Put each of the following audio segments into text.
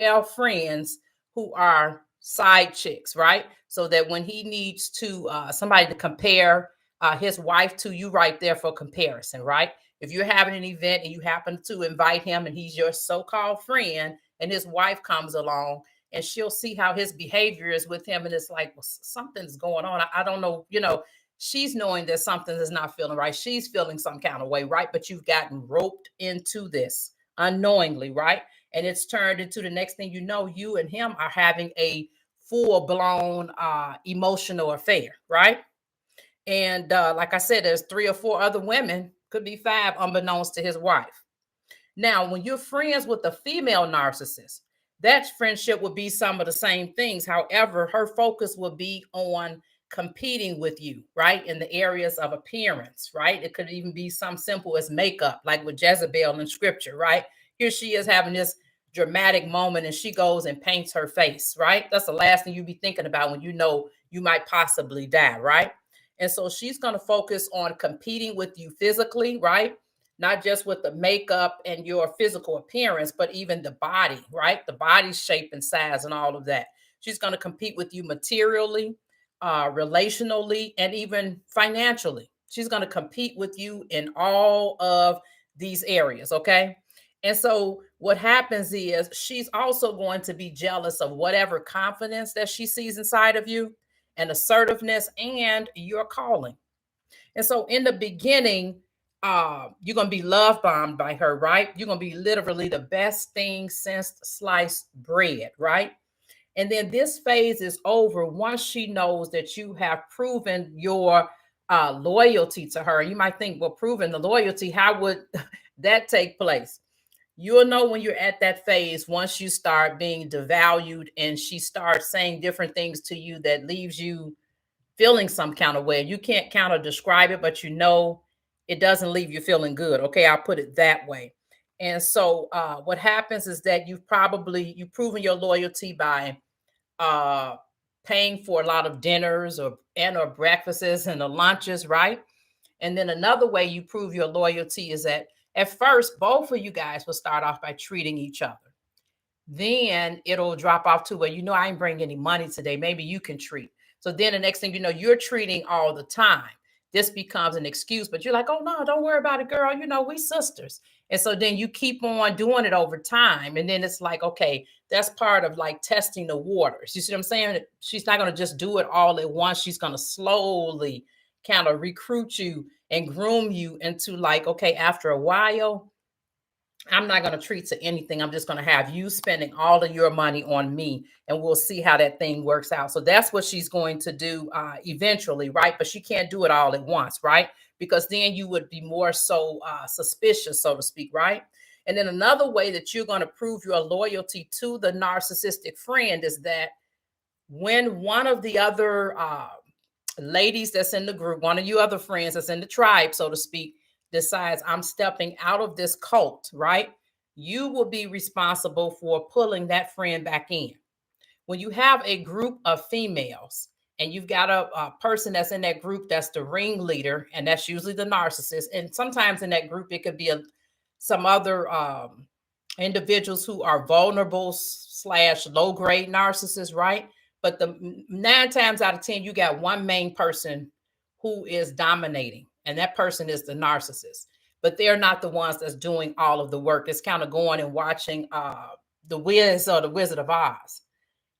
male friends who are side chicks, right? So that when he needs to somebody to compare his wife to, you right there for comparison, right? If you're having an event and you happen to invite him and he's your so-called friend and his wife comes along and she'll see how his behavior is with him and it's like, well, something's going on. I don't know, she's knowing that something is not feeling right. She's feeling some kind of way, right? But you've gotten roped into this unknowingly, right? And it's turned into the next thing you know, you and him are having a full blown emotional affair, right? And like I said, there's 3 or 4 other women, could be 5, unbeknownst to his wife. Now, when you're friends with a female narcissist, that friendship would be some of the same things. However, her focus will be on competing with you, right? In the areas of appearance, right? It could even be some simple as makeup, like with Jezebel in scripture, right? Here she is having this dramatic moment and she goes and paints her face, right? That's the last thing you be thinking about when you know you might possibly die, right? And so she's going to focus on competing with you physically, right? Not just with the makeup and your physical appearance, but even the body, right? The body shape and size and all of that. She's going to compete with you materially, relationally, and even financially. She's going to compete with you in all of these areas, okay? And so what happens is she's also going to be jealous of whatever confidence that she sees inside of you and assertiveness and your calling. And so in the beginning, you're gonna be love bombed by her, right? You're gonna be literally the best thing since sliced bread, right? And then this phase is over once she knows that you have proven your loyalty to her. You might think, well, proving the loyalty, how would that take place? You'll know when you're at that phase once you start being devalued and she starts saying different things to you that leaves you feeling some kind of way. You can't kind of describe it, but it doesn't leave you feeling good. Okay, I'll put it that way. And so what happens is that you've proven your loyalty by uh, paying for a lot of dinners or breakfasts and the lunches, right? And then another way you prove your loyalty is that at first both of you guys will start off by treating each other. Then it'll drop off to where I ain't bringing any money today. Maybe you can treat. So then the next thing you know, you're treating all the time. This becomes an excuse, but you're like, oh no, don't worry about it, girl. We sisters. And so then you keep on doing it over time. And then it's like, okay, that's part of like testing the waters. You see what I'm saying? She's not going to just do it all at once. She's going to slowly kind of recruit you and groom you into like, okay, after a while, I'm not going to treat to anything. I'm just going to have you spending all of your money on me, and we'll see how that thing works out. So that's what she's going to do eventually, right? But she can't do it all at once, right? Because then you would be more so suspicious, so to speak, right? And then another way that you're going to prove your loyalty to the narcissistic friend is that when one of the other ladies that's in the group, one of you other friends that's in the tribe, so to speak, decides I'm stepping out of this cult, right? You will be responsible for pulling that friend back in. When you have a group of females and you've got a person that's in that group that's the ringleader, and that's usually the narcissist, and sometimes in that group it could be some other individuals who are vulnerable slash low grade narcissists, right? But the 9 times out of 10, you got one main person who is dominating, and that person is the narcissist. But they're not the ones that's doing all of the work. It's kind of going and watching the Wiz or the Wizard of Oz.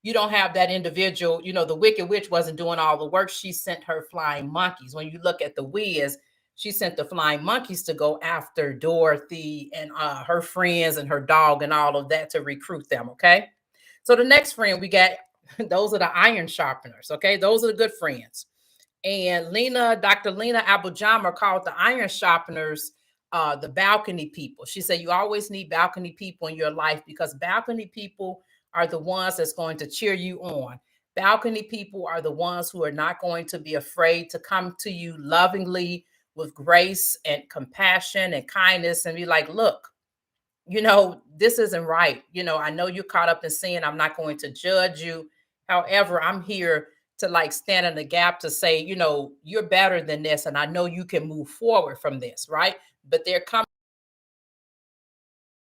You don't have that individual. The Wicked Witch wasn't doing all the work. She sent her flying monkeys. When you look at the Wiz, she sent the flying monkeys to go after Dorothy and her friends and her dog and all of that to recruit them. Okay. So the next friend we got, those are the iron sharpeners. Okay. Those are the good friends. And Dr. Lena Abujamra called the iron sharpeners the balcony people. She said you always need balcony people in your life because balcony people are the ones that's going to cheer you on. Balcony people are the ones who are not going to be afraid to come to you lovingly with grace and compassion and kindness and be like, look, this isn't right. I know you're caught up in sin. I'm not going to judge you. However, I'm here to like stand in the gap to say, you're better than this. And I know you can move forward from this, right? But they're coming